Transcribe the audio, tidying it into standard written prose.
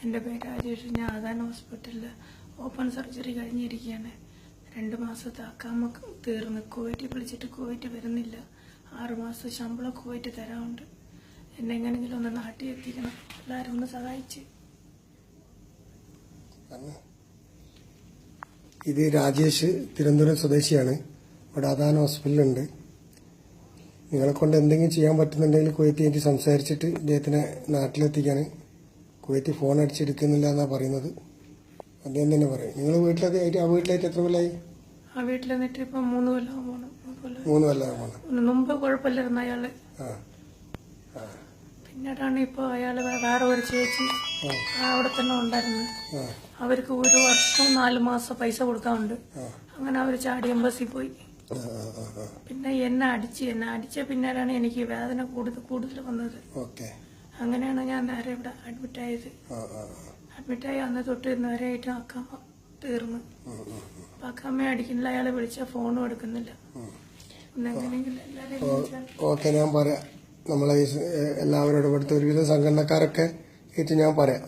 എൻ്റെ പേര് രാജേഷ്. ഞാൻ ആദാന ഹോസ്പിറ്റലിൽ ഓപ്പൺ സർജറി കഴിഞ്ഞിരിക്കുകയാണ്. 2 മാസത്തെ അക്കാമ തീർന്ന് കുവൈറ്റ് വിളിച്ചിട്ട് കുവൈറ്റ് വരുന്നില്ല. 6 മാസം ശമ്പളം കുവൈറ്റ് തരാറുണ്ട്. എന്നെ എങ്ങനെയെങ്കിലും ഒന്ന് നാട്ടിൽ എത്തിക്കണം. എല്ലാവരും ഒന്ന് സഹായിച്ച്. ഇത് രാജേഷ് തിരുവനന്തപുരം സ്വദേശിയാണ്. ഇവിടെ ആദാന ഹോസ്പിറ്റലുണ്ട്. നിങ്ങളെ കൊണ്ട് എന്തെങ്കിലും ചെയ്യാൻ പറ്റുന്നുണ്ടെങ്കിൽ കുവൈറ്റ് സംസാരിച്ചിട്ട് ഇദ്ദേഹത്തിനെ നാട്ടിലെത്തിക്കാൻ. കുവൈറ്റ് ഫോൺ അടിച്ചെടുക്കുന്നില്ല എന്നാണ് പറയുന്നത്. അദ്ദേഹം തന്നെ പറയും. നിങ്ങൾ വീട്ടിലായിട്ട് എത്ര കൊല്ലായി? ആ വീട്ടിൽ നിന്നിട്ട് ഇപ്പം 3 കൊല്ലം പോകണം. 3 കൊല്ലം പോകണം. മുമ്പ് കുഴപ്പമില്ലായിരുന്നു അയാള്. പിന്നീടാണ് ഇപ്പോൾ അയാള് വേറെ ഒരു ചേച്ചി അവിടെ തന്നെ ഉണ്ടായിരുന്നു. അവർക്ക് 1 വർഷം 4 മാസം പൈസ കൊടുക്കാറുണ്ട്. അങ്ങനെ അവർ ചാടി എംബസി പോയി. പിന്നെ എന്നെ അടിച്ച പിന്നീടാണ് എനിക്ക് വേദന കൂടുതൽ വന്നത്. അങ്ങനെയാണ് ഞാൻ നേരെ ഇവിടെ അഡ്മിറ്റായി അന്ന് തൊട്ട് ഇന്നുവരെ ആയിട്ട് അക്കാമ തീർന്നു. അക്കാമ അടിക്കുന്നില്ല. അയാളെ വിളിച്ച ഫോണും എടുക്കുന്നില്ല. ഞാൻ പറയാം. നമ്മളെ എല്ലാവരോടും ഇവിടുത്തെ ഒരുവിധം സംഘടനക്കാരൊക്കെ ഞാൻ പറയാം.